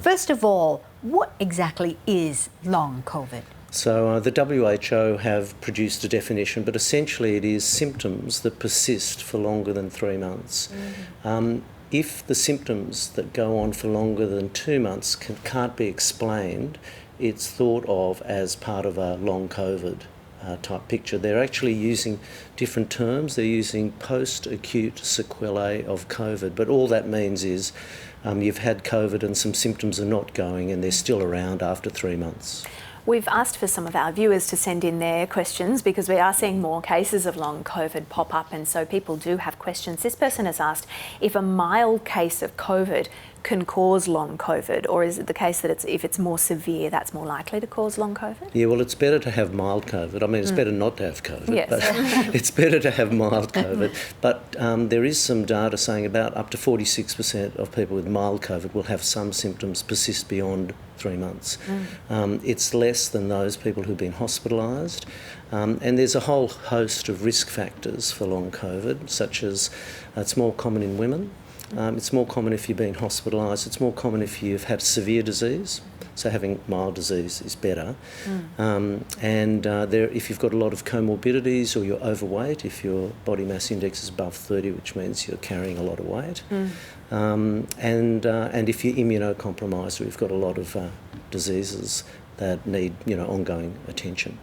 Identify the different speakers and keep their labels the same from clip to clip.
Speaker 1: First of all, what exactly is long COVID?
Speaker 2: So the WHO have produced a definition, but essentially it is symptoms that persist for longer than 3 months. If the symptoms that go on for longer than 2 months can't be explained, it's thought of as part of a long COVID type picture. They're actually using different terms. They're using post-acute sequelae of COVID, but all that means is you've had COVID and some symptoms are not going and they're still around after 3 months.
Speaker 3: We've asked for some of our viewers to send in their questions because we are seeing more cases of long COVID pop up, and so people do have questions. This person has asked if a mild case of COVID can cause long COVID, or is it the case that if it's more severe, that's more likely to cause long COVID?
Speaker 2: Yeah, well, it's better to have mild COVID. I mean, it's better not to have COVID,
Speaker 3: yes.
Speaker 2: But it's better to have mild COVID. But there is some data saying about up to 46% of people with mild COVID will have some symptoms persist beyond 3 months. It's less than those people who've been hospitalised. And there's a whole host of risk factors for long COVID, such as it's more common in women. It's more common if you've been hospitalised. It's more common if you've had severe disease. So having mild disease is better. If you've got a lot of comorbidities or you're overweight, if your body mass index is above 30, which means you're carrying a lot of weight. And if you're immunocompromised or you've got a lot of diseases that need, ongoing attention.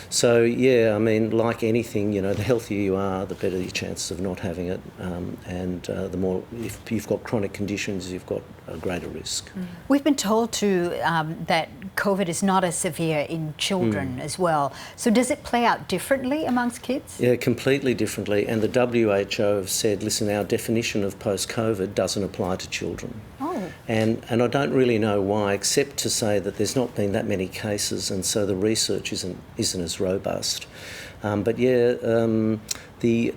Speaker 2: So, yeah, I mean, like anything, the healthier you are, the better your chances of not having it. The more, if you've got chronic conditions, you've got a greater risk.
Speaker 1: We've been told that COVID is not as severe in children as well. So does it play out differently amongst kids?
Speaker 2: Yeah, completely differently. And the WHO have said, listen, our definition of post-COVID doesn't apply to children. And I don't really know why, except to say that there's not been that many cases, and so the research isn't as robust. The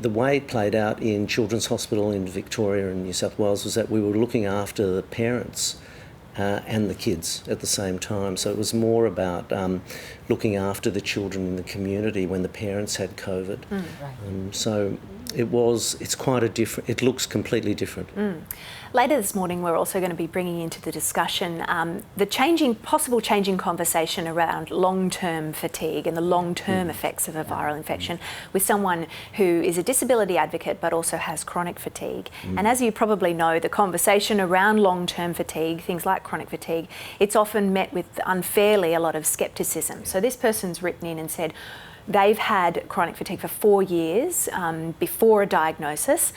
Speaker 2: way it played out in Children's Hospital in Victoria and New South Wales was that we were looking after the parents and the kids at the same time. So it was more about looking after the children in the community when the parents had COVID. So it's quite a different, it looks completely different.
Speaker 3: Later this morning, we're also going to be bringing into the discussion the possible changing conversation around long-term fatigue and the long-term effects of a viral infection with someone who is a disability advocate but also has chronic fatigue. And as you probably know, the conversation around long-term fatigue, things like chronic fatigue, it's often met with unfairly a lot of scepticism. So this person's written in and said they've had chronic fatigue for 4 years before a diagnosis.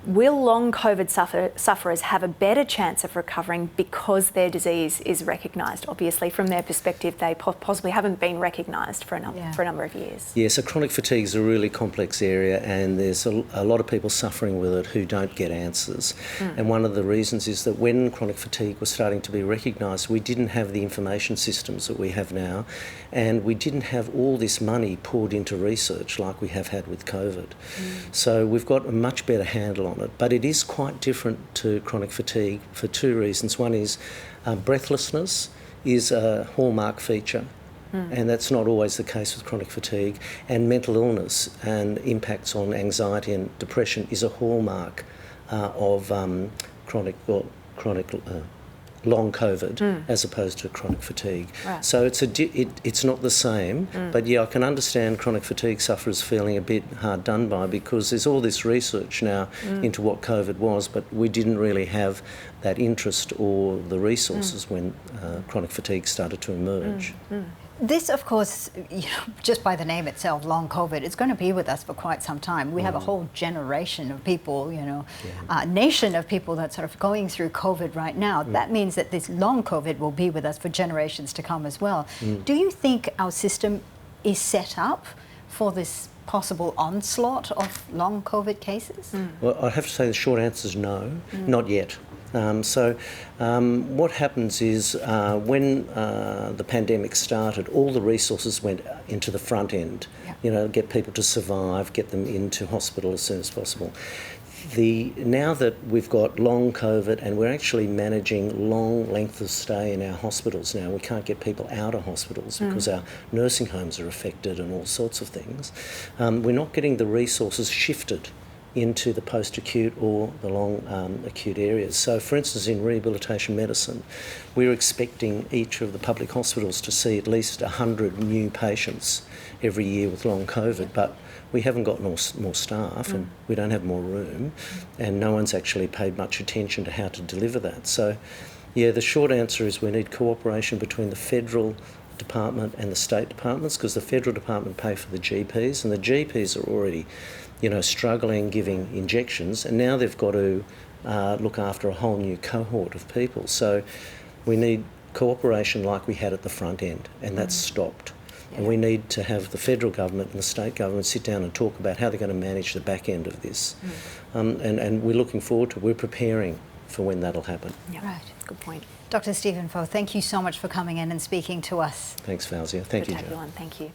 Speaker 3: Will long COVID sufferers have a better chance of recovering because their disease is recognised? Obviously, from their perspective, they possibly haven't been recognised for a number of years.
Speaker 2: Yeah, so chronic fatigue is a really complex area, and there's a lot of people suffering with it who don't get answers. And one of the reasons is that when chronic fatigue was starting to be recognised, we didn't have the information systems that we have now, and we didn't have all this money poured into research like we have had with COVID. So we've got a much better handle on it, but it is quite different to chronic fatigue for 2 reasons. One is breathlessness is a hallmark feature, and that's not always the case with chronic fatigue. And mental illness and impacts on anxiety and depression is a hallmark of long COVID as opposed to chronic fatigue.
Speaker 3: Right.
Speaker 2: So it's not the same, but yeah, I can understand chronic fatigue sufferers feeling a bit hard done by because there's all this research now into what COVID was, but we didn't really have that interest or the resources when chronic fatigue started to emerge.
Speaker 1: This, of course, just by the name itself, long COVID, it's going to be with us for quite some time. We have a whole generation of people, nation of people that's sort of going through COVID right now. That means that this long COVID will be with us for generations to come as well. Do you think our system is set up for this possible onslaught of long COVID cases?
Speaker 2: Well, I have to say the short answer is no, not yet. What happens is when the pandemic started, all the resources went into the front end, get people to survive, get them into hospital as soon as possible. Now that we've got long COVID and we're actually managing long length of stay in our hospitals now, we can't get people out of hospitals because our nursing homes are affected and all sorts of things. We're not getting the resources shifted into the post-acute or the long acute areas. So, for instance, in rehabilitation medicine, we're expecting each of the public hospitals to see at least 100 new patients every year with long COVID, but we haven't got more staff and we don't have more room, and no one's actually paid much attention to how to deliver that. So, yeah, the short answer is we need cooperation between the federal department and the state departments, because the federal department pay for the GPs, and the GPs are already, struggling giving injections, and now they've got to look after a whole new cohort of people. So we need cooperation like we had at the front end, and that's stopped. Yeah. And we need to have the federal government and the state government sit down and talk about how they're going to manage the back end of this. And we're looking forward to it. We're preparing for when that'll happen.
Speaker 3: Yeah, right. Good point.
Speaker 1: Dr. Stephen Foh, thank you so much for coming in and speaking to us.
Speaker 2: Thanks, Fauzia. Thank you, Jo.
Speaker 3: Thank you.